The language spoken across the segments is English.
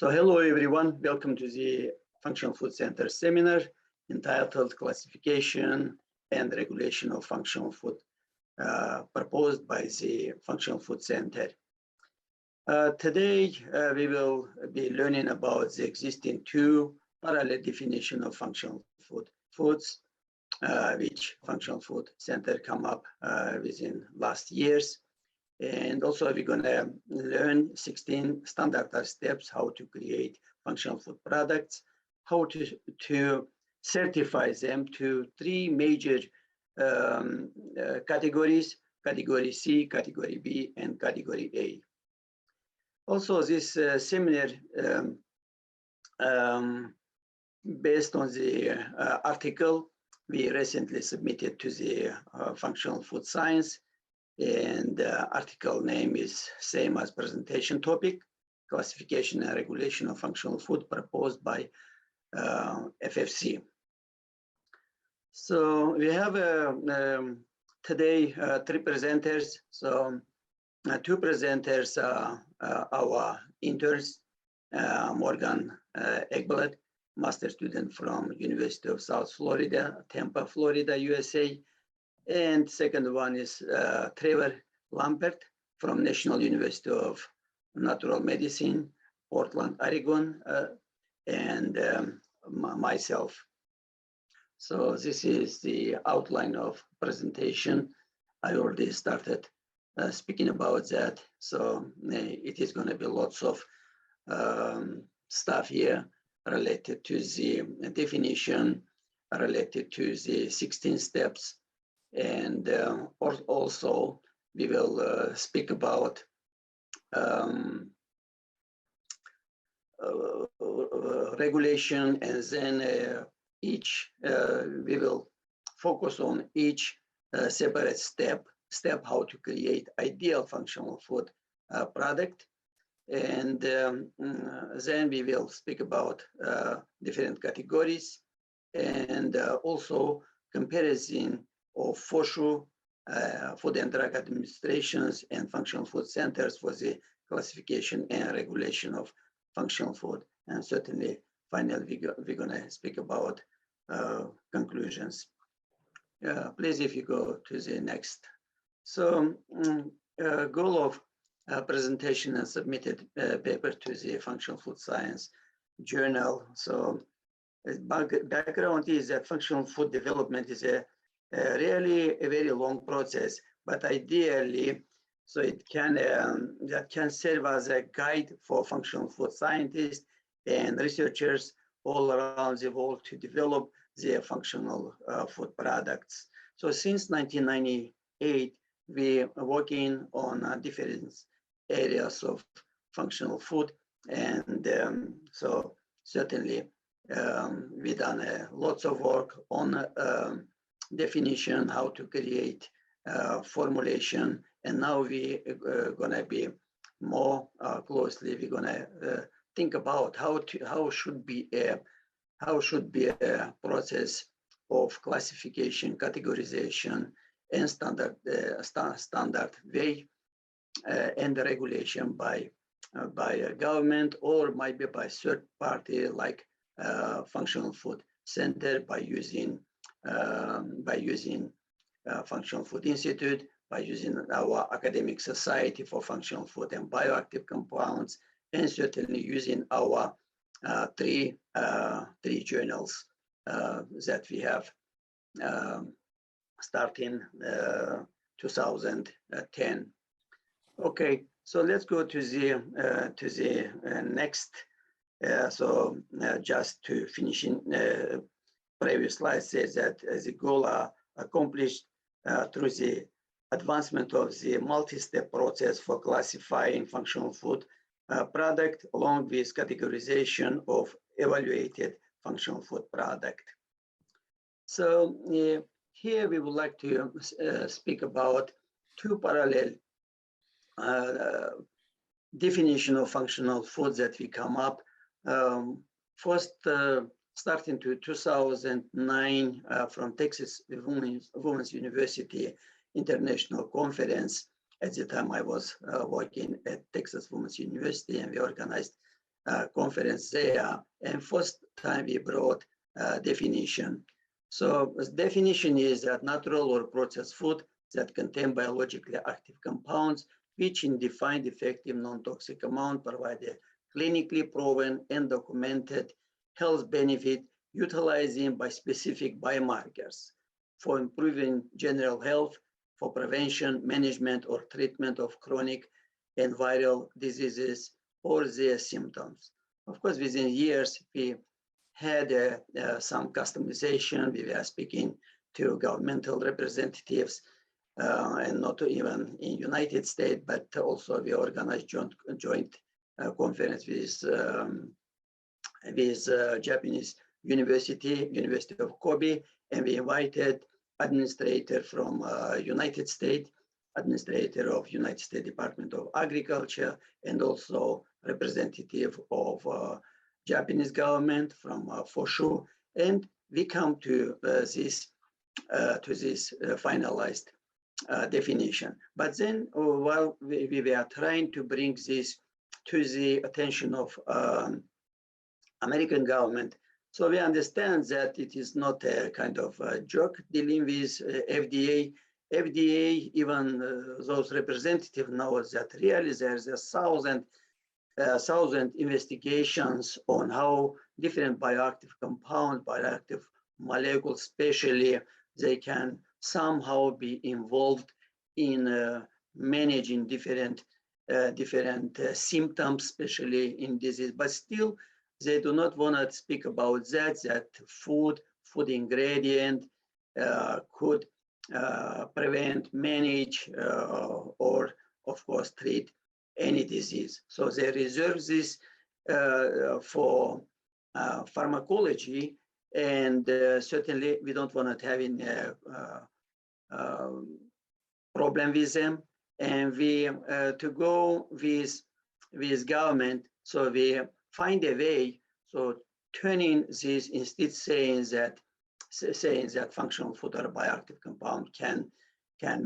So hello everyone, welcome to the Functional Food Center seminar entitled Classification and Regulation of Functional Food, proposed by the Functional Food Center. Today we will be learning about the existing two parallel definition of functional foods, which Functional Food Center come up within last years. And also we're going to learn 16 standardized steps how to create functional food products, how to certify them to three major categories: category C, category B, and category A. Also, this seminar based on the article we recently submitted to the Functional Food Science. And the article name is same as presentation topic, classification and regulation of functional food proposed by FFC. So we have today three presenters. So two presenters are our interns, Morgan Ekblad, master student from University of South Florida, Tampa, Florida, USA. And second one is Trevor Lampert from National University of Natural Medicine, Portland, Oregon, and myself. So this is the outline of presentation. I already started speaking about that. So it is going to be lots of stuff here related to the definition, related to the 16 steps. And also we will speak about regulation, and then we will focus on each separate step how to create ideal functional food product. And then we will speak about different categories, and also comparison of FOSHU, Food and Drug Administrations, and Functional Food Centers for the classification and regulation of functional food. And certainly, finally, we're going to speak about conclusions. Please, if you go to the next. So, goal of presentation and submitted paper to the Functional Food Science Journal. So, background is that functional food development is really a very long process, but ideally, so it can that can serve as a guide for functional food scientists and researchers all around the world to develop their functional food products. So since 1998, we are working on different areas of functional food, and so certainly we've done lots of work on definition, how to create formulation, and now we are going to be more closely. We're going to think about how should be a process of classification, categorization, and standard way, and the regulation by a government, or might be by third party like Functional Food Center, by using Functional Food Institute, by using our academic society for functional food and bioactive compounds, and certainly using our three journals that we have starting 2010. Okay, so let's go to the next. So just to finish in previous slide says that the goal are accomplished through the advancement of the multi-step process for classifying functional food product, along with categorization of evaluated functional food product. So here we would like to speak about two parallel definition of functional foods that we come up. First, starting to 2009 from Texas Women's University International Conference. At the time I was working at Texas Women's University, and we organized conference there. And first time we brought definition. So definition is that natural or processed food that contain biologically active compounds, which in defined effective non-toxic amount provide a clinically proven and documented health benefit utilizing by specific biomarkers for improving general health, for prevention, management, or treatment of chronic and viral diseases or their symptoms. Of course, within years, we had some customization. We were speaking to governmental representatives, and not even in United States, but also we organized joint conference with Japanese University of Kobe, and we invited administrator from United States, administrator of United States Department of Agriculture, and also representative of Japanese government from FOSHU, and we come to this finalized definition. But then while we were trying to bring this to the attention of American government, so we understand that it is not a kind of a joke dealing with FDA. FDA, even those representatives know that really there's 1,000 investigations on how different bioactive compounds, bioactive molecules, especially, they can somehow be involved in managing different symptoms, especially in disease. But still, they do not want to speak about that food ingredient could prevent, manage, or of course treat any disease. So they reserve this for pharmacology, and certainly we don't want to have a problem with them. And we to go with government, so we find a way, so turning this, instead saying that functional food or bioactive compound can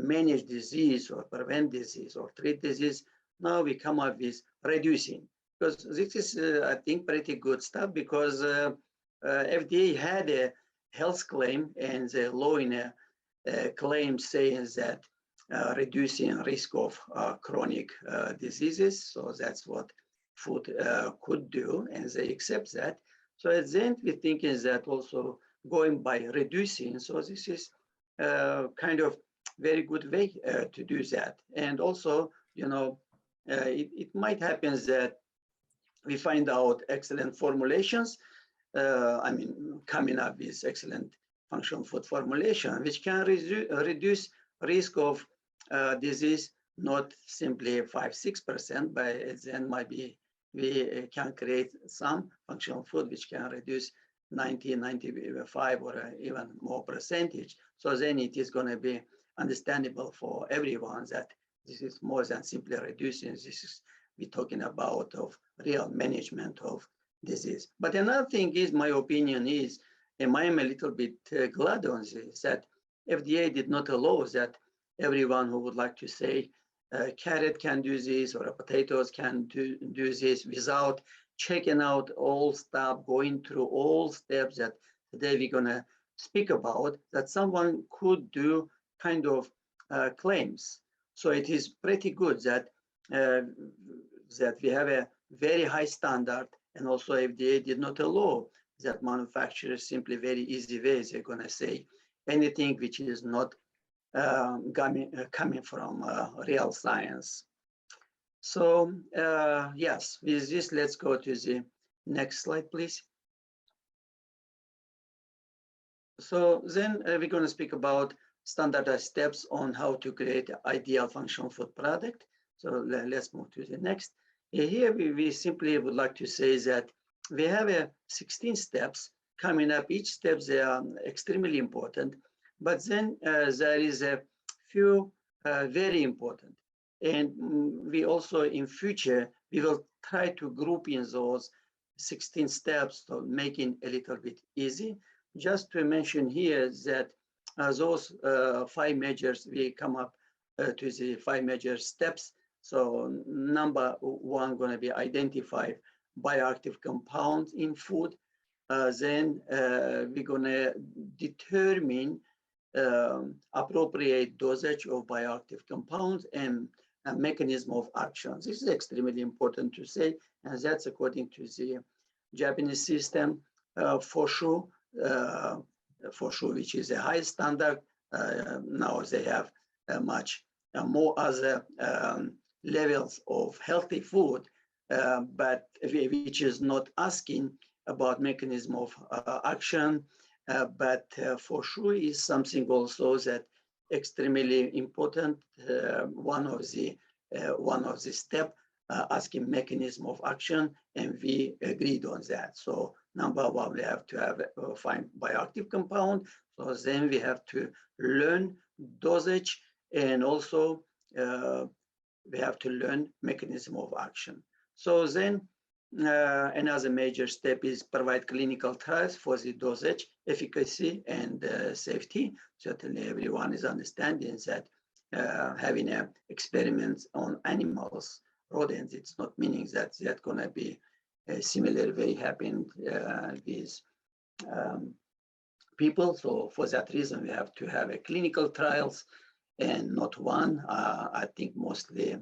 manage disease or prevent disease or treat disease. Now we come up with reducing, because this is, I think, pretty good stuff, because FDA had a health claim, and the law in a claim saying that reducing risk of chronic diseases. So that's what food could do, and they accept that. So at the end, we're thinking that also going by reducing, so this is kind of very good way to do that. And also, you know, it might happen that we find out excellent formulations, I mean, coming up with excellent functional food formulation, which can reduce risk of disease, not simply 5-6%, but then might be we can create some functional food which can reduce 95 or even more percentage. So then it is going to be understandable for everyone that this is more than simply reducing. This is we're talking about of real management of disease. But another thing is, my opinion is, and I am a little bit glad on this, that FDA did not allow that everyone who would like to say carrot can do this or potatoes can do this without checking out all stuff, going through all steps that today we're going to speak about, that someone could do kind of claims. So it is pretty good that that we have a very high standard, and also FDA did not allow that manufacturers simply very easy ways they're going to say anything which is not coming from real science. So yes, with this, let's go to the next slide, please. So then we're going to speak about standardized steps on how to create an ideal functional food product. So let's move to the next. Here we simply would like to say that we have 16 steps coming up. Each step, they are extremely important, but then there is a few very important. And we also in future, we will try to group in those 16 steps to make it a little bit easy. Just to mention here that those 5 measures, we come up to the 5 major steps. So number 1 going to be identify bioactive compounds in food, then we're gonna determine appropriate dosage of bioactive compounds and a mechanism of action. This is extremely important to say, and that's according to the Japanese system for sure, which is a high standard. Now they have much more other levels of healthy food, but which is not asking about mechanism of action, but for sure is something also that extremely important. One of the step asking mechanism of action, and we agreed on that. So number one, we have to have find bioactive compound. So then we have to learn dosage, and also we have to learn mechanism of action. So then another major step is provide clinical trials for the dosage, efficacy, and safety. Certainly everyone is understanding that having experiments on animals, rodents, it's not meaning that that's going to be similar way happened with people. So for that reason, we have to have a clinical trials, and not one. I think mostly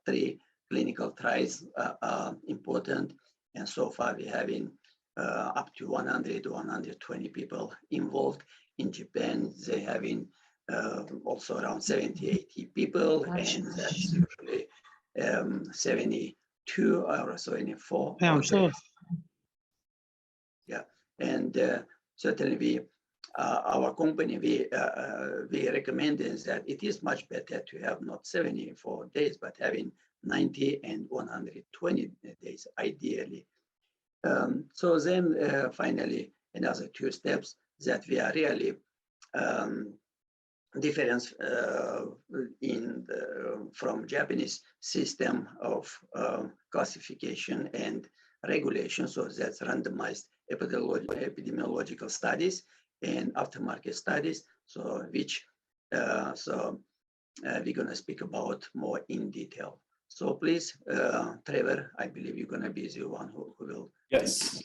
3 clinical trials are important. And so far we're having up to 100 to 120 people involved. In Japan, they're having also around 70, 80 people, and that's usually 72 or 74. Yeah, and certainly we, our company, we recommend is that it is much better to have not 74 days, but having 90 and 120 days ideally. So then finally, another 2 steps that we are really difference from Japanese system of classification and regulation. So that's randomized epidemiological studies and aftermarket studies. So which we're going to speak about more in detail. So please, Trevor, I believe you're going to be the one who will. Yes.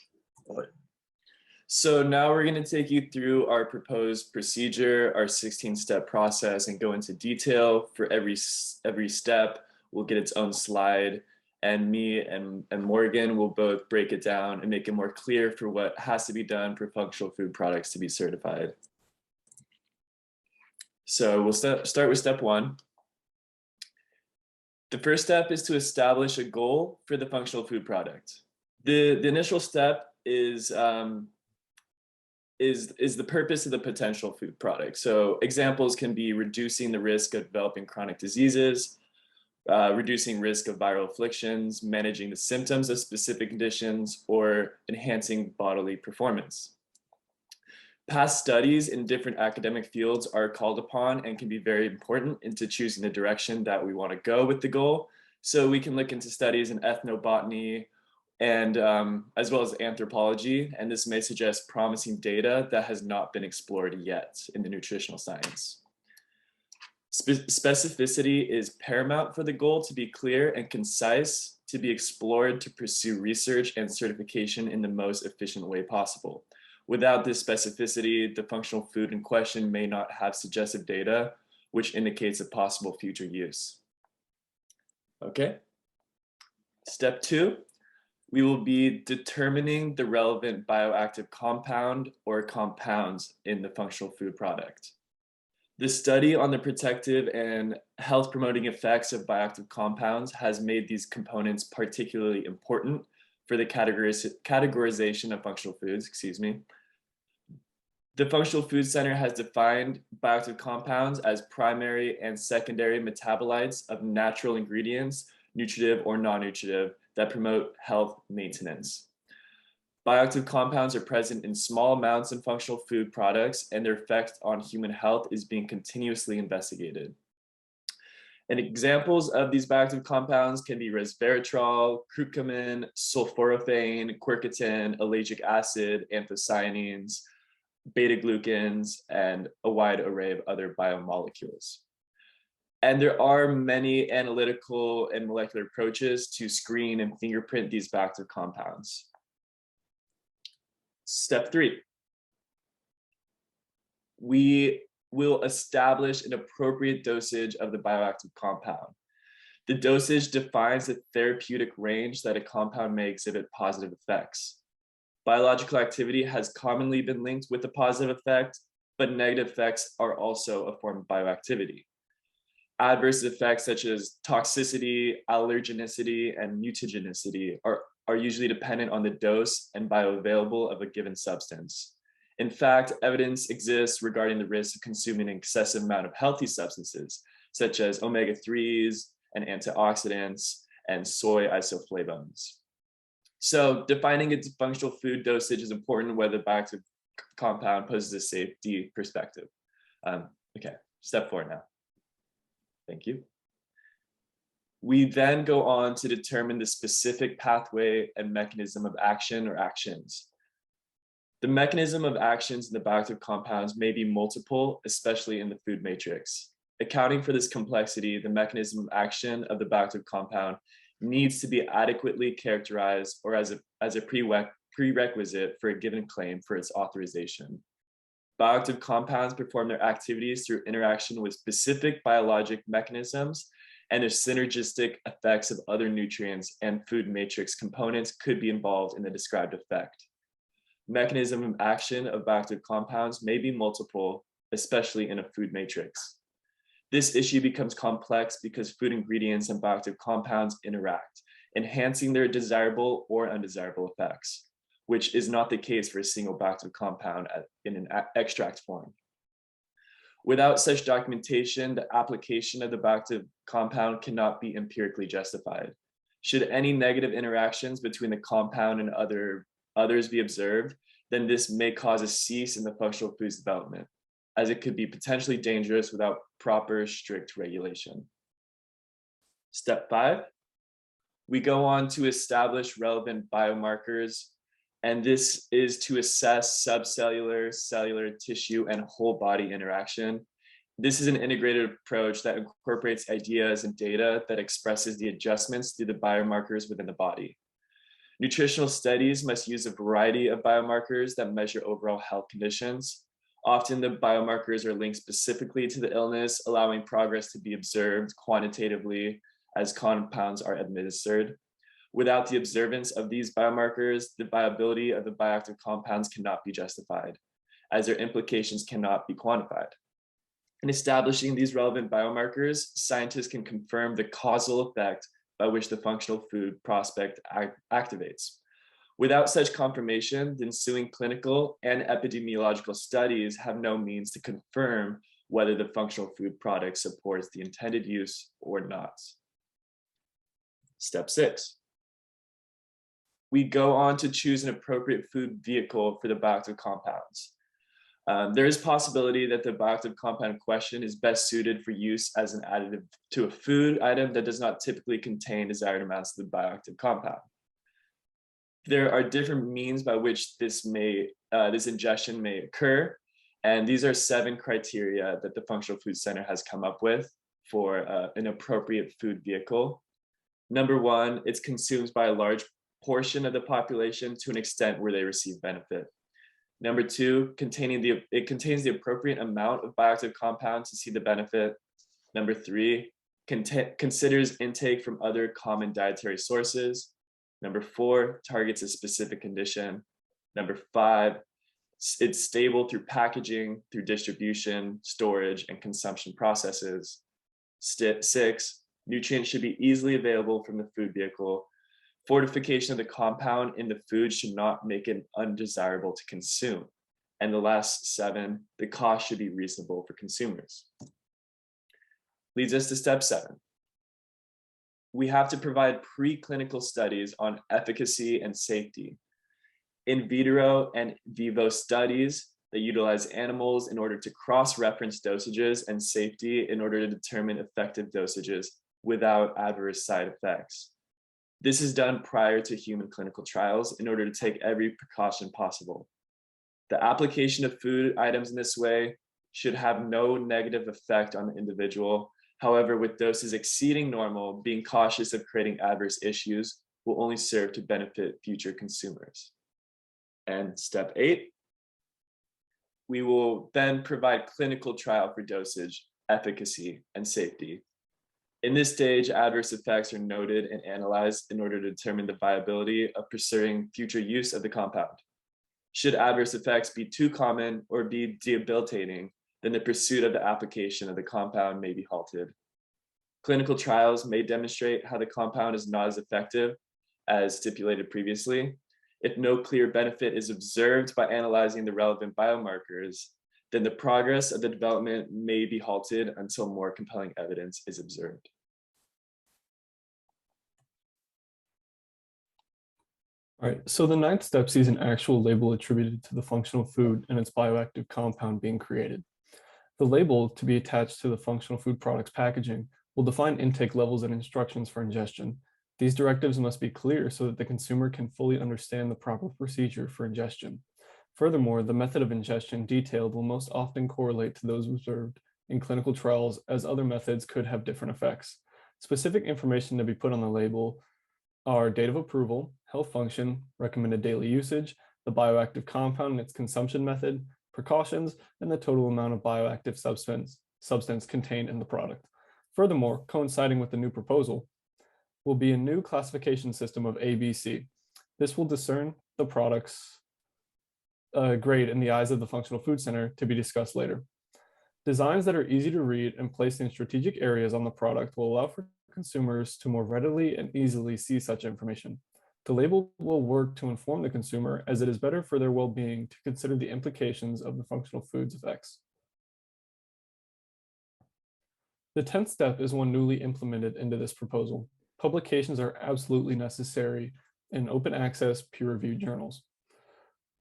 So now we're going to take you through our proposed procedure, our 16-step process, and go into detail for every step. We'll get its own slide, and me and Morgan will both break it down and make it more clear for what has to be done for functional food products to be certified. So we'll start with step 1. The first step is to establish a goal for the functional food product. The initial step is the purpose of the potential food product. So examples can be reducing the risk of developing chronic diseases, reducing risk of viral afflictions, managing the symptoms of specific conditions, or enhancing bodily performance. Past studies in different academic fields are called upon and can be very important into choosing the direction that we want to go with the goal. So we can look into studies in ethnobotany and as well as anthropology, and this may suggest promising data that has not been explored yet in the nutritional science. Specificity is paramount for the goal to be clear and concise, to be explored to pursue research and certification in the most efficient way possible. Without this specificity, the functional food in question may not have suggestive data, which indicates a possible future use. Okay. Step 2, we will be determining the relevant bioactive compound or compounds in the functional food product. The study on the protective and health promoting effects of bioactive compounds has made these components particularly important for the categorization of functional foods, The Functional Food Center has defined bioactive compounds as primary and secondary metabolites of natural ingredients, nutritive or non-nutritive, that promote health maintenance. Bioactive compounds are present in small amounts in functional food products, and their effect on human health is being continuously investigated. And examples of these bioactive compounds can be resveratrol, curcumin, sulforaphane, quercetin, ellagic acid, anthocyanins, beta-glucans, and a wide array of other biomolecules. And there are many analytical and molecular approaches to screen and fingerprint these bioactive compounds. Step 3. We will establish an appropriate dosage of the bioactive compound. The dosage defines the therapeutic range that a compound may exhibit positive effects. Biological activity has commonly been linked with a positive effect, but negative effects are also a form of bioactivity. Adverse effects such as toxicity, allergenicity, and mutagenicity are usually dependent on the dose and bioavailable of a given substance. In fact, evidence exists regarding the risk of consuming an excessive amount of healthy substances, such as omega-3s and antioxidants and soy isoflavones. So defining a functional food dosage is important whether the bioactive compound poses a safety perspective. Okay, step 4 now. Thank you. We then go on to determine the specific pathway and mechanism of action or actions. The mechanism of actions in the bioactive compounds may be multiple, especially in the food matrix. Accounting for this complexity, the mechanism of action of the bioactive compound needs to be adequately characterized or as a prerequisite for a given claim for its authorization. Bioactive compounds perform their activities through interaction with specific biologic mechanisms, and their synergistic effects of other nutrients and food matrix components could be involved in the described effect. Mechanism of action of bioactive compounds may be multiple, especially in a food matrix. This issue becomes complex because food ingredients and bioactive compounds interact, enhancing their desirable or undesirable effects, which is not the case for a single bioactive compound in an extract form. Without such documentation, the application of the bioactive compound cannot be empirically justified. Should any negative interactions between the compound and others be observed, then this may cause a cease in the functional foods development, as it could be potentially dangerous without proper strict regulation. Step 5, we go on to establish relevant biomarkers, and this is to assess subcellular, cellular, tissue, and whole body interaction. This is an integrated approach that incorporates ideas and data that expresses the adjustments to the biomarkers within the body. Nutritional studies must use a variety of biomarkers that measure overall health conditions. Often the biomarkers are linked specifically to the illness, allowing progress to be observed quantitatively as compounds are administered. Without the observance of these biomarkers, the viability of the bioactive compounds cannot be justified, as their implications cannot be quantified. In establishing these relevant biomarkers, scientists can confirm the causal effect by which the functional food prospect activates. Without such confirmation, the ensuing clinical and epidemiological studies have no means to confirm whether the functional food product supports the intended use or not. Step 6. We go on to choose an appropriate food vehicle for the bioactive compounds. There is possibility that the bioactive compound in question is best suited for use as an additive to a food item that does not typically contain desired amounts of the bioactive compound. There are different means by which this ingestion may occur, and these are 7 criteria that the Functional Food Center has come up with for an appropriate food vehicle. Number 1, it's consumed by a large portion of the population to an extent where they receive benefit. Number 2, it contains the appropriate amount of bioactive compound to see the benefit. Number 3, considers intake from other common dietary sources. Number 4, targets a specific condition. Number 5, it's stable through packaging, through distribution, storage, and consumption processes. 6, nutrients should be easily available from the food vehicle. Fortification of the compound in the food should not make it undesirable to consume. And the last 7, the cost should be reasonable for consumers. Leads us to step 7. We have to provide preclinical studies on efficacy and safety. In vitro and vivo studies that utilize animals in order to cross-reference dosages and safety in order to determine effective dosages without adverse side effects. This is done prior to human clinical trials in order to take every precaution possible. The application of food items in this way should have no negative effect on the individual. However, with doses exceeding normal, being cautious of creating adverse issues will only serve to benefit future consumers. And step 8, we will then provide clinical trial for dosage, efficacy, and safety. In this stage, adverse effects are noted and analyzed in order to determine the viability of pursuing future use of the compound. Should adverse effects be too common or be debilitating, then the pursuit of the application of the compound may be halted. Clinical trials may demonstrate how the compound is not as effective as stipulated previously. If no clear benefit is observed by analyzing the relevant biomarkers, then the progress of the development may be halted until more compelling evidence is observed. All right, so the 9th step sees an actual label attributed to the functional food and its bioactive compound being created. The label to be attached to the functional food product's packaging will define intake levels and instructions for ingestion. These directives must be clear so that the consumer can fully understand the proper procedure for ingestion. Furthermore, the method of ingestion detailed will most often correlate to those observed in clinical trials, as other methods could have different effects. Specific information to be put on the label are date of approval, health function, recommended daily usage, the bioactive compound and its consumption method, precautions, and the total amount of bioactive substance contained in the product. Furthermore, coinciding with the new proposal will be a new classification system of ABC. This will discern the product's grade in the eyes of the Functional Food Center, to be discussed later. Designs that are easy to read and placed in strategic areas on the product will allow for consumers to more readily and easily see such information. The label will work to inform the consumer, as it is better for their well-being to consider the implications of the functional food's effects. The 10th step is one newly implemented into this proposal. Publications are absolutely necessary in open access, peer-reviewed journals.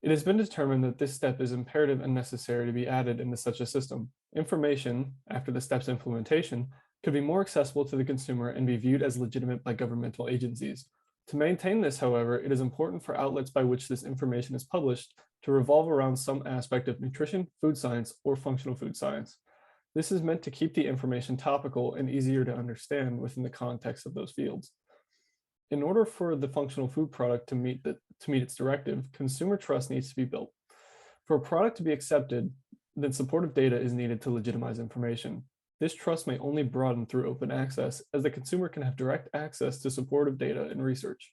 It has been determined that this step is imperative and necessary to be added into such a system. Information, after the step's implementation, could be more accessible to the consumer and be viewed as legitimate by governmental agencies. To maintain this, however, it is important for outlets by which this information is published to revolve around some aspect of nutrition, food science, or functional food science. This is meant to keep the information topical and easier to understand within the context of those fields. In order for the functional food product to meet its directive, consumer trust needs to be built. For a product to be accepted, then supportive data is needed to legitimize information. This trust may only broaden through open access, as the consumer can have direct access to supportive data and research.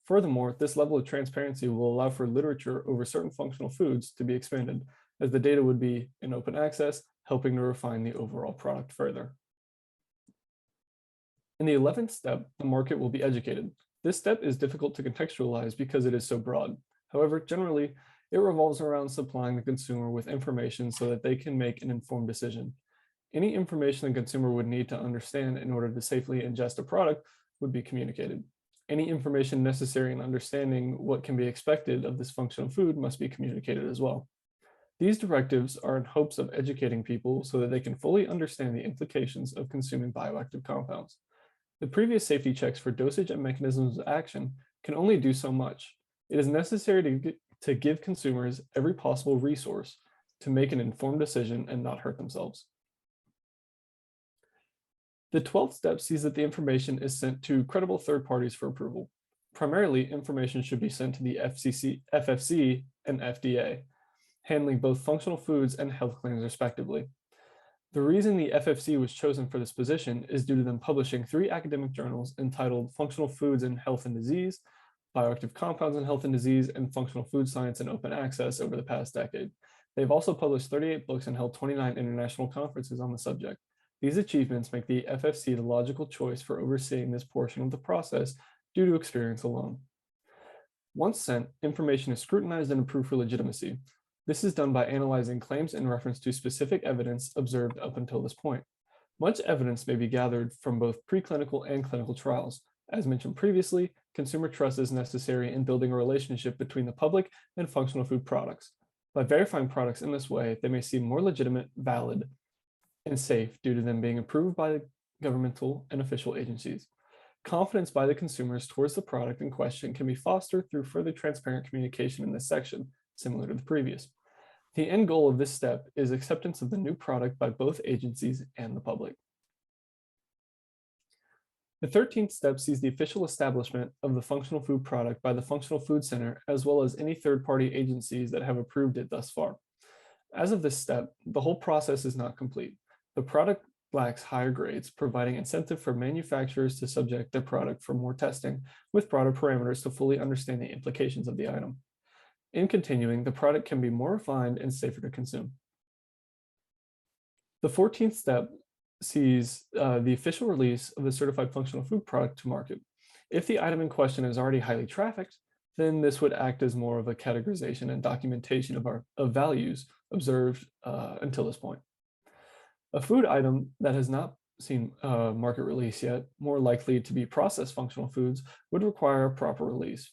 Furthermore, this level of transparency will allow for literature over certain functional foods to be expanded, as the data would be in open access, helping to refine the overall product further. In the 11th step, the market will be educated. This step is difficult to contextualize because it is so broad. However, generally, it revolves around supplying the consumer with information so that they can make an informed decision. Any information the consumer would need to understand in order to safely ingest a product would be communicated. Any information necessary in understanding what can be expected of this functional food must be communicated as well. These directives are in hopes of educating people so that they can fully understand the implications of consuming bioactive compounds. The previous safety checks for dosage and mechanisms of action can only do so much. It is necessary to give consumers every possible resource to make an informed decision and not hurt themselves. The 12th step sees that the information is sent to credible third parties for approval. Primarily, information should be sent to the FFC, and FDA, handling both functional foods and health claims respectively. The reason the FFC was chosen for this position is due to them publishing 3 academic journals entitled Functional Foods in Health and Disease, Bioactive Compounds in Health and Disease, and Functional Food Science and Open Access over the past decade. They've also published 38 books and held 29 international conferences on the subject. These achievements make the FFC the logical choice for overseeing this portion of the process due to experience alone. Once sent, information is scrutinized and approved for legitimacy. This is done by analyzing claims in reference to specific evidence observed up until this point. Much evidence may be gathered from both preclinical and clinical trials. As mentioned previously, consumer trust is necessary in building a relationship between the public and functional food products. By verifying products in this way, they may seem more legitimate, valid, and safe due to them being approved by governmental and official agencies. Confidence by the consumers towards the product in question can be fostered through further transparent communication in this section, similar to the previous. The end goal of this step is acceptance of the new product by both agencies and the public. The 13th step sees the official establishment of the functional food product by the Functional Food Center, as well as any third-party agencies that have approved it thus far. As of this step, the whole process is not complete. The product lacks higher grades, providing incentive for manufacturers to subject their product for more testing with broader parameters to fully understand the implications of the item. In continuing, the product can be more refined and safer to consume. The 14th step sees the official release of the certified functional food product to market. If the item in question is already highly trafficked, then this would act as more of a categorization and documentation of values observed until this point. A food item that has not seen market release yet, more likely to be processed functional foods, would require a proper release.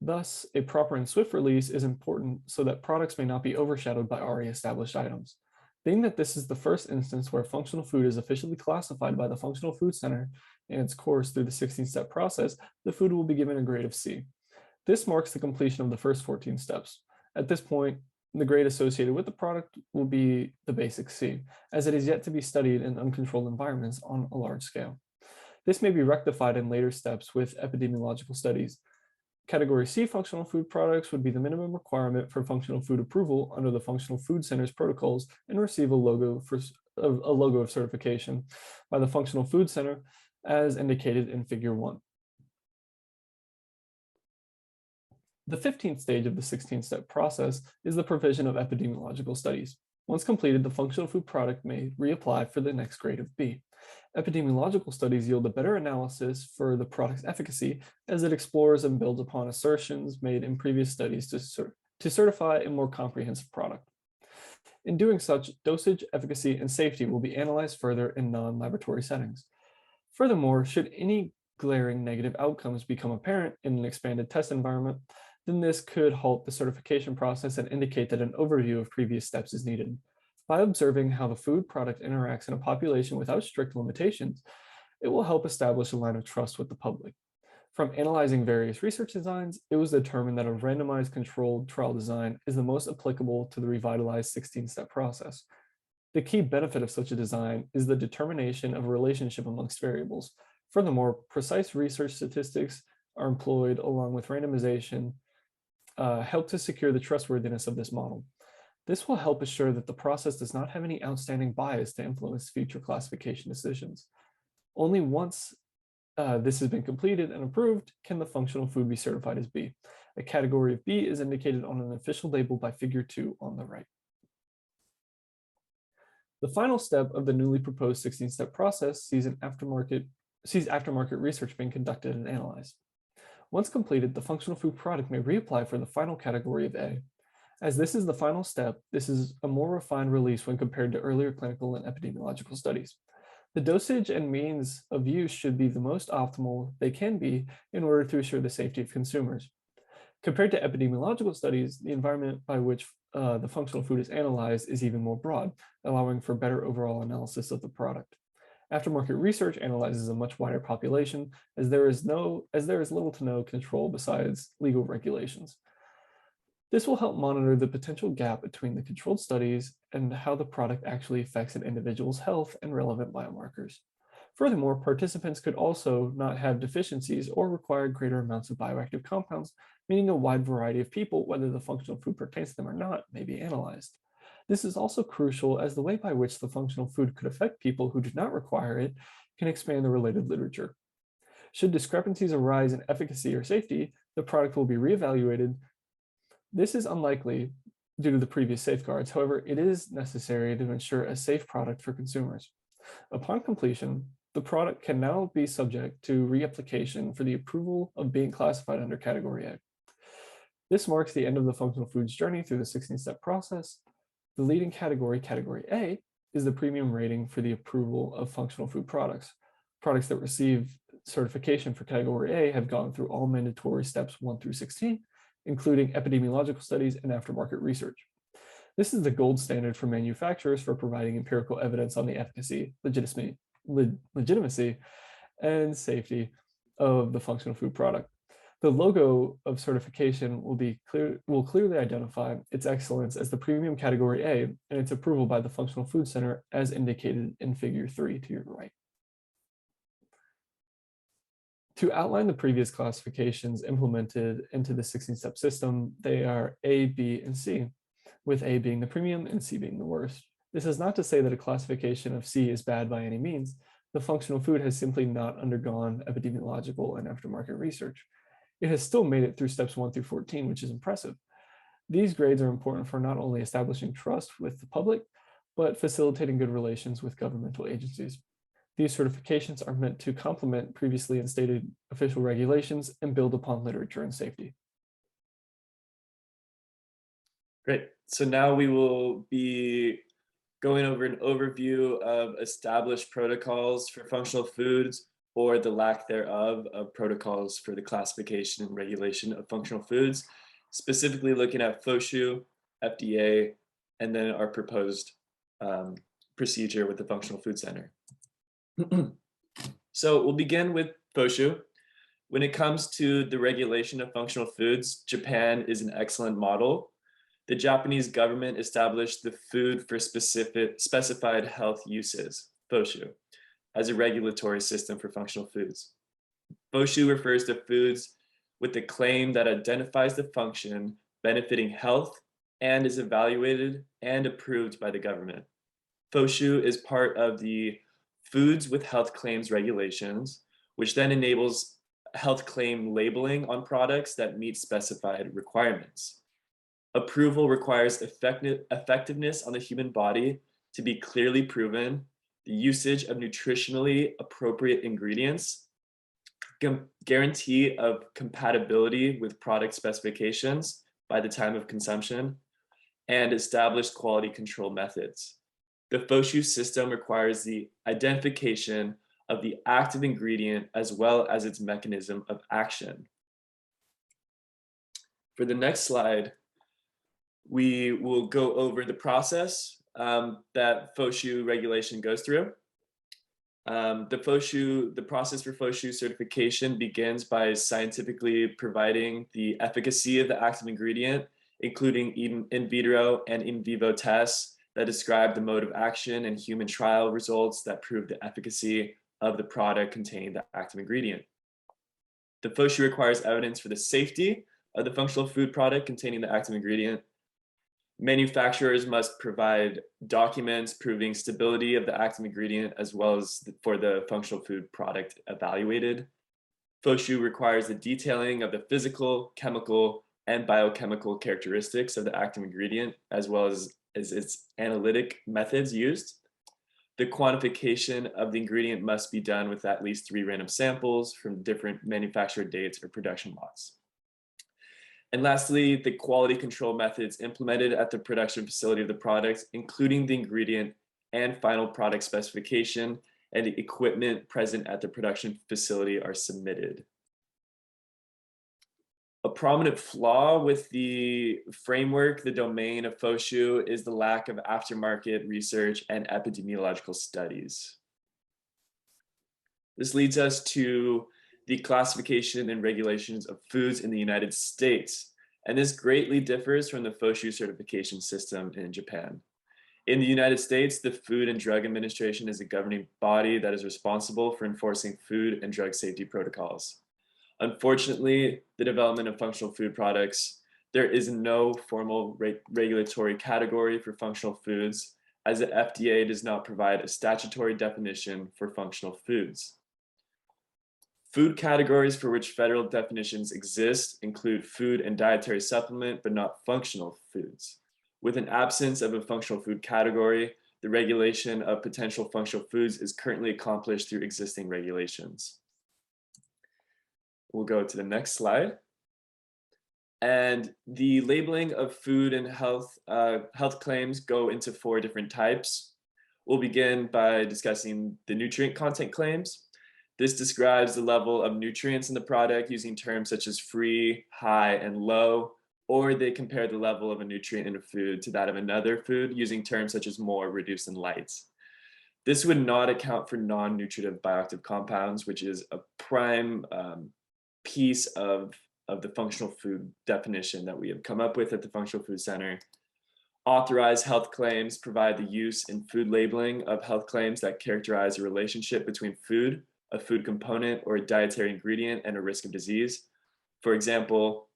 Thus, a proper and swift release is important so that products may not be overshadowed by already established items. Being that this is the first instance where functional food is officially classified by the Functional Food Center in its course through the 16-step process, the food will be given a grade of C. This marks the completion of the first 14 steps. At this point, the grade associated with the product will be the basic C, as it is yet to be studied in uncontrolled environments on a large scale. This may be rectified in later steps with epidemiological studies. Category C functional food products would be the minimum requirement for functional food approval under the Functional Food Center's protocols and receive a logo of certification by the Functional Food Center as indicated in Figure 1. The 15th stage of the 16-step process is the provision of epidemiological studies. Once completed, the functional food product may reapply for the next grade of B. Epidemiological studies yield a better analysis for the product's efficacy as it explores and builds upon assertions made in previous studies to certify a more comprehensive product. In doing such, dosage, efficacy, and safety will be analyzed further in non-laboratory settings. Furthermore, should any glaring negative outcomes become apparent in an expanded test environment, then this could halt the certification process and indicate that an overview of previous steps is needed. By observing how the food product interacts in a population without strict limitations, it will help establish a line of trust with the public. From analyzing various research designs, it was determined that a randomized controlled trial design is the most applicable to the revitalized 16-step process. The key benefit of such a design is the determination of a relationship amongst variables. Furthermore, precise research statistics are employed along with randomization help to secure the trustworthiness of this model. This will help assure that the process does not have any outstanding bias to influence future classification decisions. Only once this has been completed and approved can the functional food be certified as B. A category of B is indicated on an official label by Figure 2 on the right. The final step of the newly proposed 16-step process sees aftermarket research being conducted and analyzed. Once completed, the functional food product may reapply for the final category of A. As this is the final step, this is a more refined release when compared to earlier clinical and epidemiological studies. The dosage and means of use should be the most optimal they can be in order to assure the safety of consumers. Compared to epidemiological studies, the environment by which the functional food is analyzed is even more broad, allowing for better overall analysis of the product. Aftermarket research analyzes a much wider population as there is little to no control besides legal regulations. This will help monitor the potential gap between the controlled studies and how the product actually affects an individual's health and relevant biomarkers. Furthermore, participants could also not have deficiencies or require greater amounts of bioactive compounds, meaning a wide variety of people, whether the functional food pertains to them or not, may be analyzed. This is also crucial as the way by which the functional food could affect people who do not require it can expand the related literature. Should discrepancies arise in efficacy or safety, the product will be reevaluated. This is unlikely due to the previous safeguards. However, it is necessary to ensure a safe product for consumers. Upon completion, the product can now be subject to reapplication for the approval of being classified under Category A. This marks the end of the functional foods journey through the 16-step process. The leading category, Category A, is the premium rating for the approval of functional food products. Products that receive certification for Category A have gone through all mandatory steps 1 through 16, including epidemiological studies and aftermarket research. This is the gold standard for manufacturers for providing empirical evidence on the efficacy, legitimacy, and safety of the functional food product. The logo of certification will clearly identify its excellence as the premium Category A and its approval by the Functional Food Center as indicated in Figure 3 to your right. To outline the previous classifications implemented into the 16-step system, they are A, B, and C, with A being the premium and C being the worst. This is not to say that a classification of C is bad by any means. The functional food has simply not undergone epidemiological and aftermarket research. It has still made it through steps 1 through 14, which is impressive. These grades are important for not only establishing trust with the public, but facilitating good relations with governmental agencies. These certifications are meant to complement previously instated official regulations and build upon literature and safety. Great. So now we will be going over an overview of established protocols for functional foods, or the lack thereof of protocols for the classification and regulation of functional foods, specifically looking at FOSHU, FDA, and then our proposed procedure with the Functional Food Center. So we'll begin with FOSHU. When it comes to the regulation of functional foods, Japan is an excellent model. The Japanese government established the Food for Specified Health Uses, FOSHU, as a regulatory system for functional foods. FOSHU refers to foods with the claim that identifies the function benefiting health and is evaluated and approved by the government. FOSHU is part of the Foods with Health Claims regulations, which then enables health claim labeling on products that meet specified requirements. Approval requires effectiveness on the human body to be clearly proven, the usage of nutritionally appropriate ingredients, guarantee of compatibility with product specifications by the time of consumption, and established quality control methods. The FOSHU system requires the identification of the active ingredient as well as its mechanism of action. For the next slide, we will go over the process that FOSHU regulation goes through. The process for FOSHU certification begins by scientifically providing the efficacy of the active ingredient, including in vitro and in vivo tests that describe the mode of action and human trial results that prove the efficacy of the product containing the active ingredient. The FOSHU requires evidence for the safety of the functional food product containing the active ingredient. Manufacturers must provide documents proving stability of the active ingredient as well as for the functional food product evaluated. FOSHU requires the detailing of the physical, chemical, and biochemical characteristics of the active ingredient as well as its analytic methods used. The quantification of the ingredient must be done with at least 3 random samples from different manufacturer dates or production lots. And lastly, the quality control methods implemented at the production facility of the product, including the ingredient and final product specification and the equipment present at the production facility, are submitted. A prominent flaw with the framework, the domain of FOSHU, is the lack of aftermarket research and epidemiological studies. This leads us to the classification and regulations of foods in the United States, and this greatly differs from the FOSHU certification system in Japan. In the United States, the Food and Drug Administration is a governing body that is responsible for enforcing food and drug safety protocols. Unfortunately, the development of functional food products, there is no formal regulatory category for functional foods, as the FDA does not provide a statutory definition for functional foods. Food categories for which federal definitions exist include food and dietary supplement, but not functional foods. With an absence of a functional food category, the regulation of potential functional foods is currently accomplished through existing regulations. We'll go to the next slide. And the labeling of food and health claims go into 4 different types. We'll begin by discussing the nutrient content claims. This describes the level of nutrients in the product using terms such as free, high, and low, or they compare the level of a nutrient in a food to that of another food using terms such as more, reduced, and light. This would not account for non-nutritive bioactive compounds, which is a prime piece of the functional food definition that we have come up with at the Functional Food Center. Authorized health claims provide the use in food labeling of health claims that characterize a relationship between food, a food component or a dietary ingredient and a risk of disease. For example,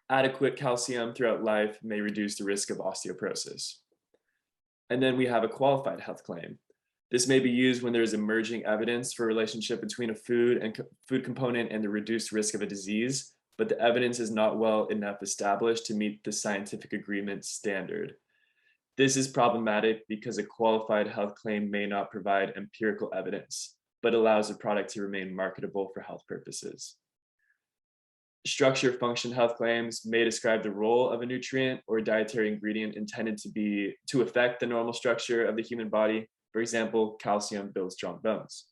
adequate calcium throughout life may reduce the risk of osteoporosis. And then we have a qualified health claim. This may be used when there is emerging evidence for a relationship between a food component and the reduced risk of a disease, but the evidence is not well enough established to meet the scientific agreement standard. This is problematic because a qualified health claim may not provide empirical evidence, but allows a product to remain marketable for health purposes. Structure function health claims may describe the role of a nutrient or dietary ingredient intended to affect the normal structure of the human body. For example, calcium builds strong bones.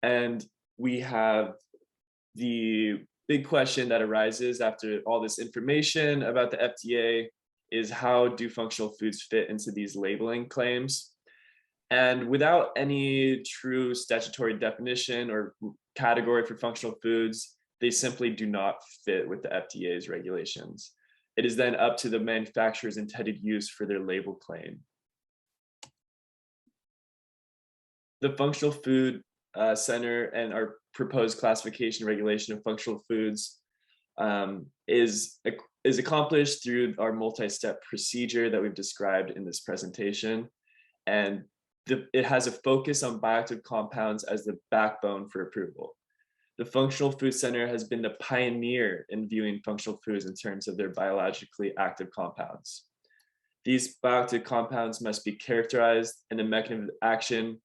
And we have the big question that arises after all this information about the FDA is, how do functional foods fit into these labeling claims? And without any true statutory definition or category for functional foods, they simply do not fit with the FDA's regulations. It is then up to the manufacturer's intended use for their label claim. The Functional Food Center and our proposed classification regulation of functional foods is accomplished through our multi-step procedure that we've described in this presentation. And it has a focus on bioactive compounds as the backbone for approval. The Functional Food Center has been the pioneer in viewing functional foods in terms of their biologically active compounds. These bioactive compounds must be characterized and the mechanism of action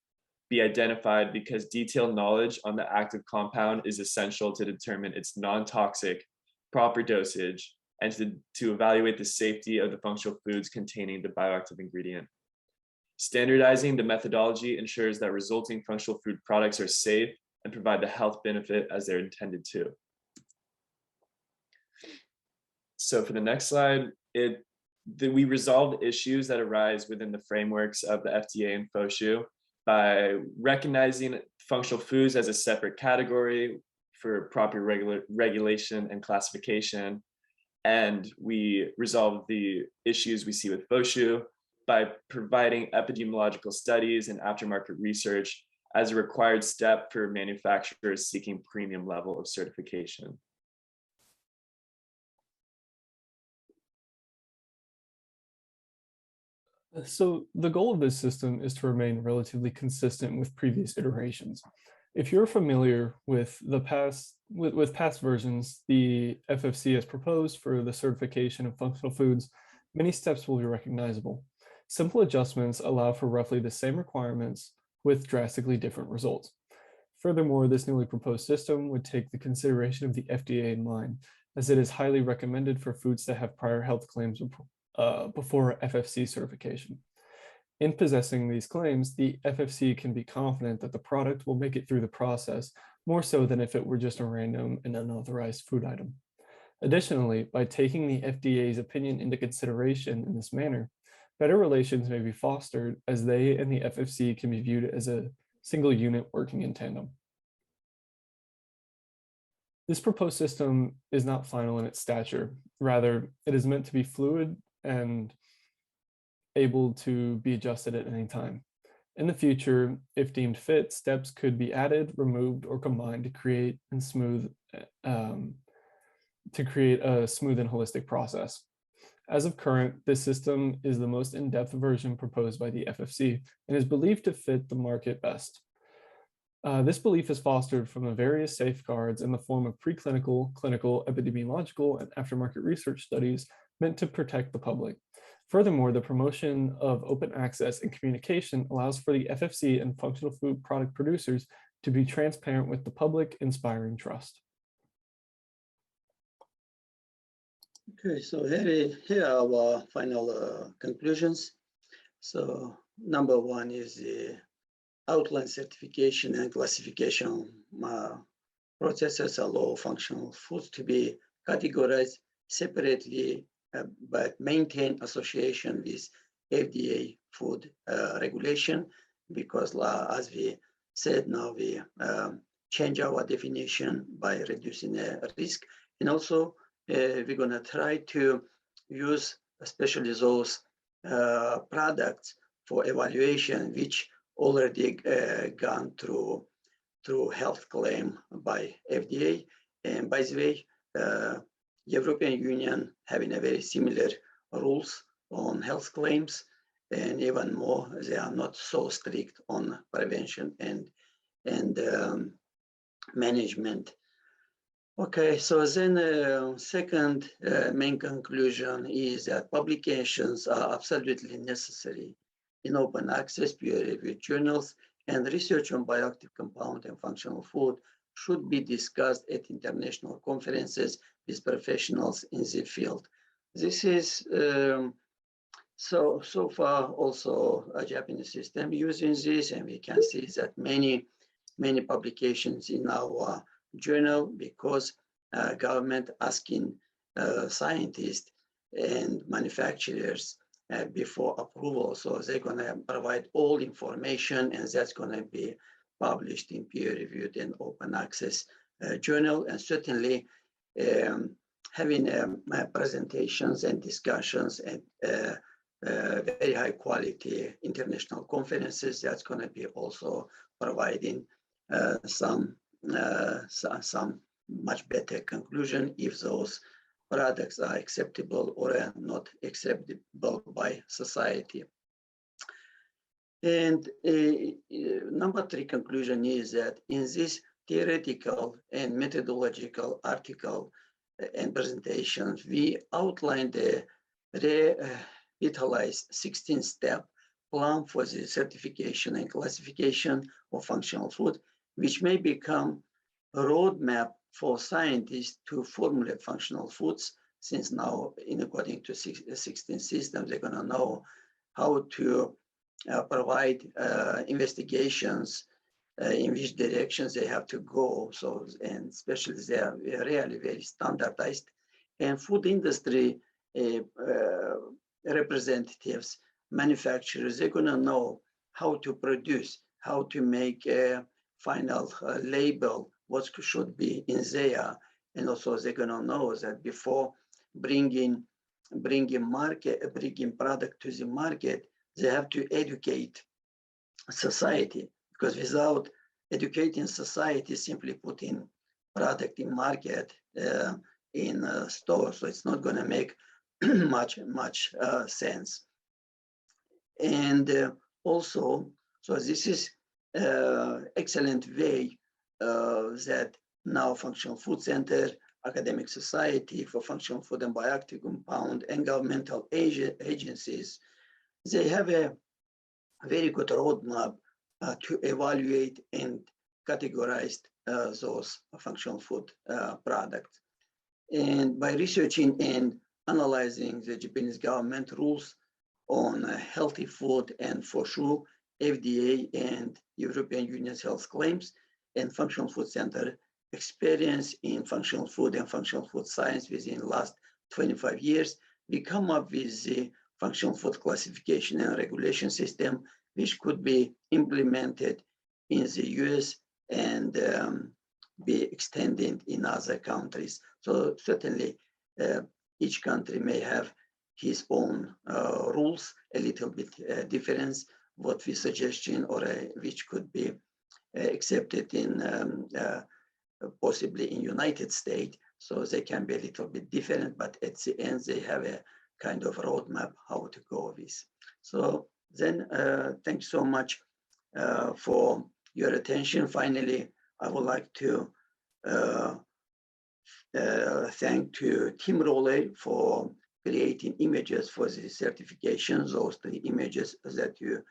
be identified, because detailed knowledge on the active compound is essential to determine its non-toxic, proper dosage, and to evaluate the safety of the functional foods containing the bioactive ingredient. Standardizing the methodology ensures that resulting functional food products are safe and provide the health benefit as they're intended to. So for the next slide, we resolved issues that arise within the frameworks of the FDA and FOSHU by recognizing functional foods as a separate category for proper regulation and classification. And we resolved the issues we see with FOSHU by providing epidemiological studies and aftermarket research as a required step for manufacturers seeking premium level of certification. So the goal of this system is to remain relatively consistent with previous iterations. If you're familiar with the past versions, the FFC has proposed for the certification of functional foods, many steps will be recognizable. Simple adjustments allow for roughly the same requirements with drastically different results. Furthermore, this newly proposed system would take the consideration of the FDA in mind, as it is highly recommended for foods that have prior health claims before FFC certification. In possessing these claims, the FFC can be confident that the product will make it through the process, more so than if it were just a random and unauthorized food item. Additionally, by taking the FDA's opinion into consideration in this manner, better relations may be fostered, as they and the FFC can be viewed as a single unit working in tandem. This proposed system is not final in its stature. Rather, it is meant to be fluid and able to be adjusted at any time. In the future, if deemed fit, steps could be added, removed, or combined to create a smooth and holistic process. As of current, this system is the most in-depth version proposed by the FFC and is believed to fit the market best. This belief is fostered from the various safeguards in the form of preclinical, clinical, epidemiological, and aftermarket research studies meant to protect the public. Furthermore, the promotion of open access and communication allows for the FFC and functional food product producers to be transparent with the public, inspiring trust. Okay, so here are our final conclusions. So number one is the outline certification and classification processes allow functional foods to be categorized separately, but maintain association with FDA food regulation, because as we said, now we change our definition by reducing the risk. And also we're gonna try to use especially those products for evaluation which already gone through health claim by FDA. And by the way, European Union having a very similar rules on health claims, and even more, they are not so strict on prevention and management. Okay, so then second main conclusion is that publications are absolutely necessary in open access peer-reviewed journals, and research on bioactive compound and functional food should be discussed at international conferences with professionals in the field. This is so far also a Japanese system using this, and we can see that many publications in our journal, because government asking scientists and manufacturers before approval. So they're going to provide all information, and that's going to be published in peer-reviewed and open access journal. And certainly having presentations and discussions and very high quality international conferences, that's going to be also providing some much better conclusion if those products are acceptable or are not acceptable by society. And number 3 conclusion is that in this theoretical and methodological article and presentations, we outlined the revitalized 16-step plan for the certification and classification of functional food, which may become a roadmap for scientists to formulate functional foods, since now, according to 16 systems, they're going to know how to provide investigations in which directions they have to go. So, and especially they are really very standardized. And food industry representatives, manufacturers, they're going to know how to produce, how to make a final label, what should be in there. And also they're going to know that before bringing product to the market, they have to educate society, because without educating society, simply putting product in market in stores, so it's not going to make much sense. And also, so this is excellent way that now Functional Food Center, Academic Society for Functional Food and Bioactive Compound, and governmental agencies, they have a very good roadmap to evaluate and categorize those functional food products. And by researching and analyzing the Japanese government rules on healthy food, and for sure FDA and European Union's health claims, and Functional Food Center experience in functional food and functional food science within the last 25 years, we come up with the functional food classification and regulation system, which could be implemented in the US and be extended in other countries. So certainly each country may have his own rules, a little bit different, what we suggestion, or which could be accepted in possibly in United States. So they can be a little bit different, but at the end they have a kind of roadmap how to go with. So then thanks so much for your attention. Finally, I would like to thank to Tim Rowley for creating images for the certifications, those 3 images that you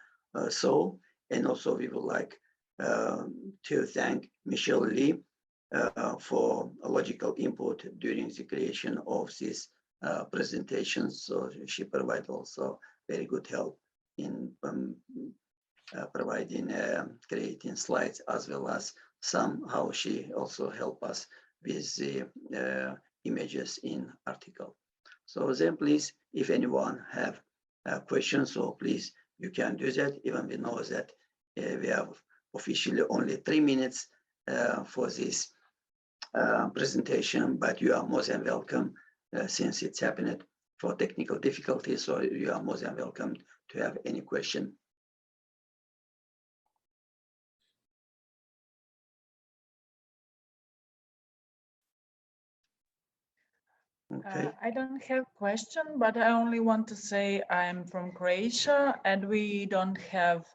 saw. And also we would like to thank Michelle Lee for a logical input during the creation of this presentation. So she provided also very good help in providing creating slides, as well as somehow she also helped us with the images in article. So then please, if anyone have questions, so please you can do that. Even we know that we have officially only 3 minutes for this presentation, but you are more than welcome since it's happened for technical difficulties. So you are more than welcome to have any question. Okay. I don't have question, but I only want to say I'm from Croatia and we don't have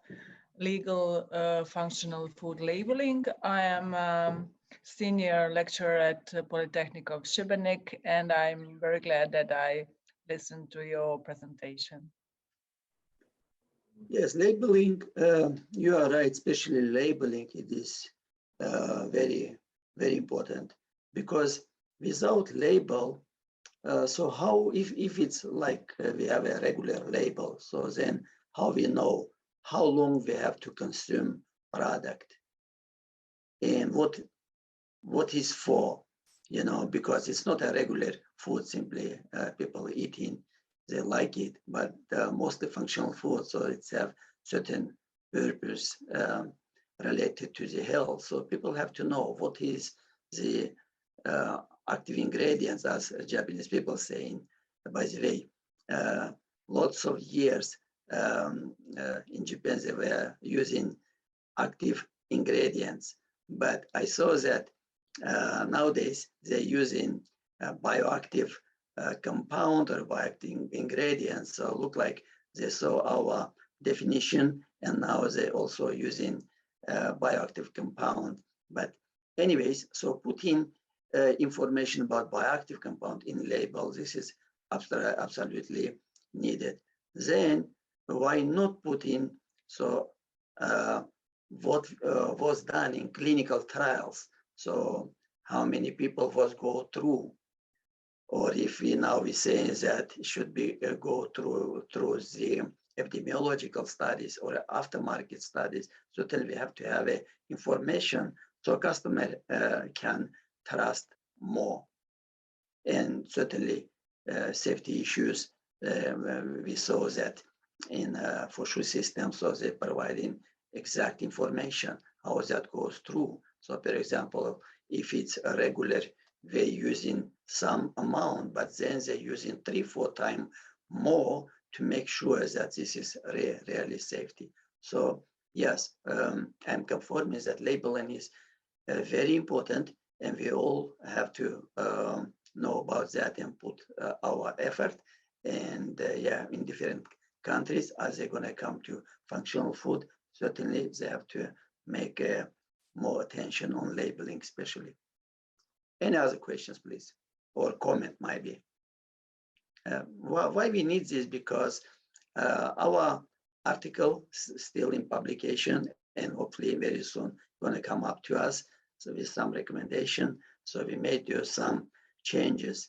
legal functional food labeling. I am senior lecturer at Polytechnic of Šibenik, and I'm very glad that I listened to your presentation. Yes, labeling, you are right, especially labeling, it is very, very important, because without label, so how, if it's like we have a regular label, so then how we know how long we have to consume product and what is for, you know, because it's not a regular food, simply people eating, they like it, but mostly functional food, so it's have certain purpose related to the health. So people have to know what is the active ingredients, as Japanese people saying. By the way, lots of years in Japan they were using active ingredients, but I saw that nowadays they're using bioactive compound or bioactive ingredients. So look like they saw our definition, and now they're also using bioactive compound. But anyways, so putting information about bioactive compound in label, this is absolutely needed. Then why not put in so what was done in clinical trials? So how many people was go through, or if we now we say that it should be go through the epidemiological studies or aftermarket studies. Certainly we have to have a information so customer can trust more. And certainly safety issues, we saw that in for sure systems, so they're providing exact information how that goes through. So for example, if it's a regular, they're using some amount, but then they're using 3-4 times more to make sure that this is really safety. So yes, I'm conforming that labeling is very important, and we all have to know about that and put our effort. And yeah, in different countries, as they're gonna come to functional food, certainly they have to make more attention on labeling, especially. Any other questions, please, or comment maybe? Why we need this? Because our article is still in publication, and hopefully very soon going to come up to us. So with some recommendation, so we may do some changes.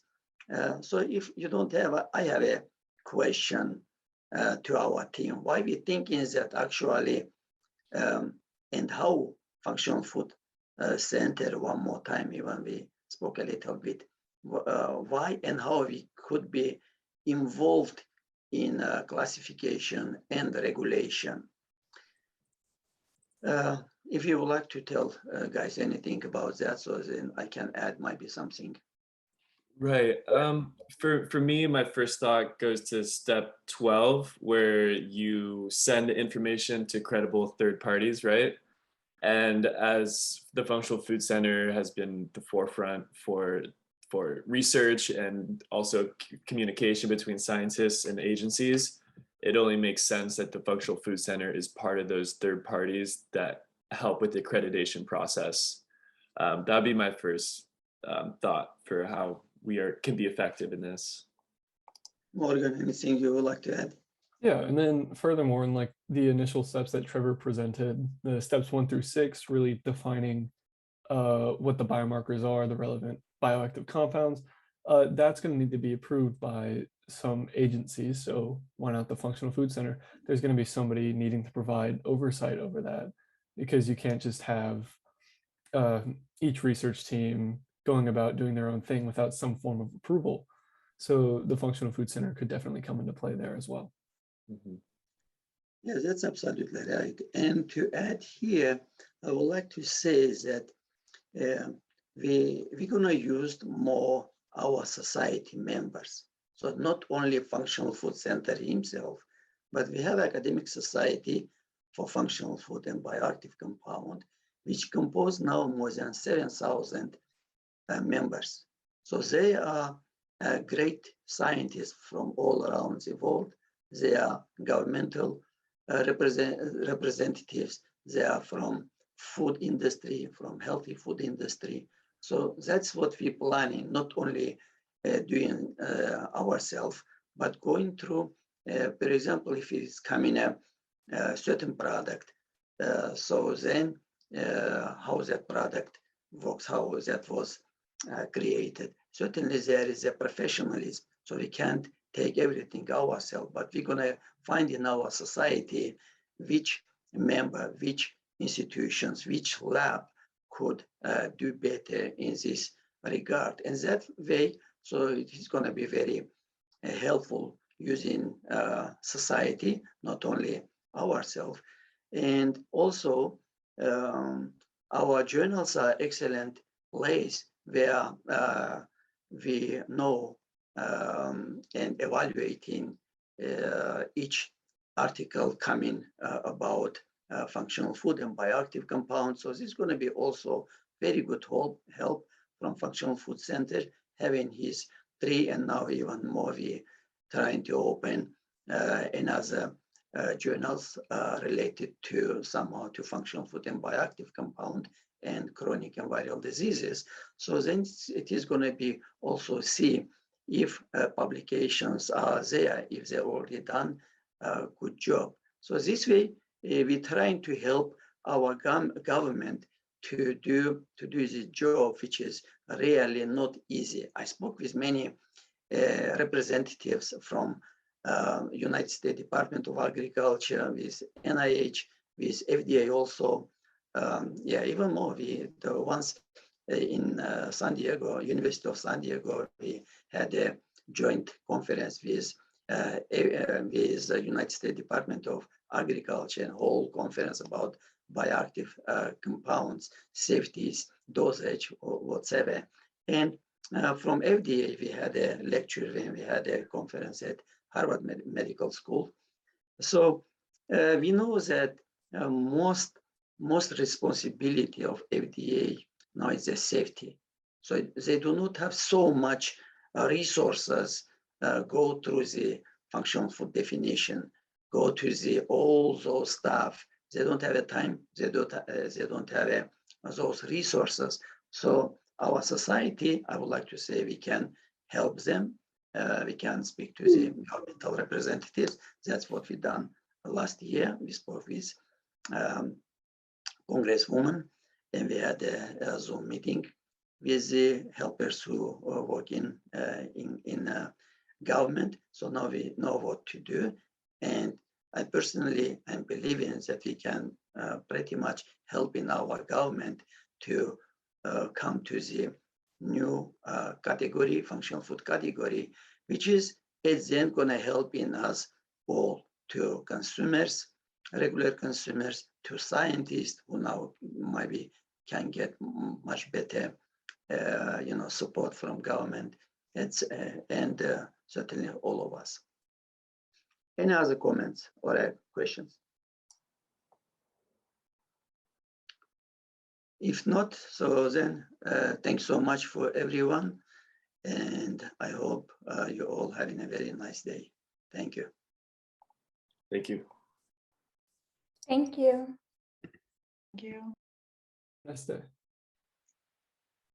So if you don't have, I have a question to our team. Why we thinking that actually, and how functional food center, one more time, even we spoke a little bit, why and how we could be involved in classification and regulation. If you would like to tell guys anything about that, so then I can add maybe something. Right. For me, my first thought goes to step 12, where you send information to credible third parties, right? And as the Functional Food Center has been the forefront for research and also communication between scientists and agencies, it only makes sense that the Functional Food Center is part of those third parties that help with the accreditation process. That'd be my first thought for how we can be effective in this. Morgan, anything you would like to add? Yeah, and then furthermore, in like the initial steps that Trevor presented, the steps 1 through 6, really defining what the biomarkers are, the relevant bioactive compounds, that's going to need to be approved by some agencies. So why not the Functional Food Center? There's going to be somebody needing to provide oversight over that, because you can't just have each research team going about doing their own thing without some form of approval. So the Functional Food Center could definitely come into play there as well. Mm-hmm. Yeah, that's absolutely right. And to add here, I would like to say that we're going to use more our society members. So not only Functional Food Center himself, but we have Academic Society for Functional Food and Bioactive Compound, which compose now more than 7,000 members. So they are great scientists from all around the world. They are governmental representatives. They are from food industry, from healthy food industry. So that's what we're planning, not only doing ourselves, but going through, for example, if it's coming a certain product, so then how that product works, how that was created. Certainly there is a professionalism, so we can't take everything ourselves, but we're gonna find in our society which member, which institutions, which lab could do better in this regard. And that way, so it is gonna be very helpful using society, not only ourselves. And also, our journals are excellent place where we know and evaluating each article coming about functional food and bioactive compounds. So this is going to be also very good help from Functional Food Center, having his 3 and now even more we trying to open another journals related to somehow to functional food and bioactive compound and chronic and viral diseases. So then it is going to be also see if publications are there, if they're already done a good job. So this way, we're trying to help our government to do this job, which is really not easy. I spoke with many representatives from United States Department of Agriculture, with NIH, with FDA also. Yeah, even more, the ones in San Diego, University of San Diego, we had a joint conference with the United States Department of Agriculture, and whole conference about bioactive compounds, safeties, dosage, or whatever. And from FDA, we had a lecture and we had a conference at Harvard Medical School. So we know that most responsibility of FDA now is the safety. So they do not have so much resources go through the functional food definition, go to the all those stuff. They don't have a time. They don't have those resources. So our society, I would like to say, we can help them. We can speak to the governmental representatives. That's what we done last year. We spoke with Congresswoman, and we had a Zoom meeting with the helpers who are working in government. So now we know what to do. And I personally am believing that we can pretty much help in our government to come to the new category, functional food category, which is at the end going to help in us all, to consumers, regular consumers, to scientists who now maybe can get much better support from government, and certainly all of us. Any other comments or questions? If not, so then thanks so much for everyone. And I hope you're all having a very nice day. Thank you. Thank you. Thank you. Thank you. Nice day.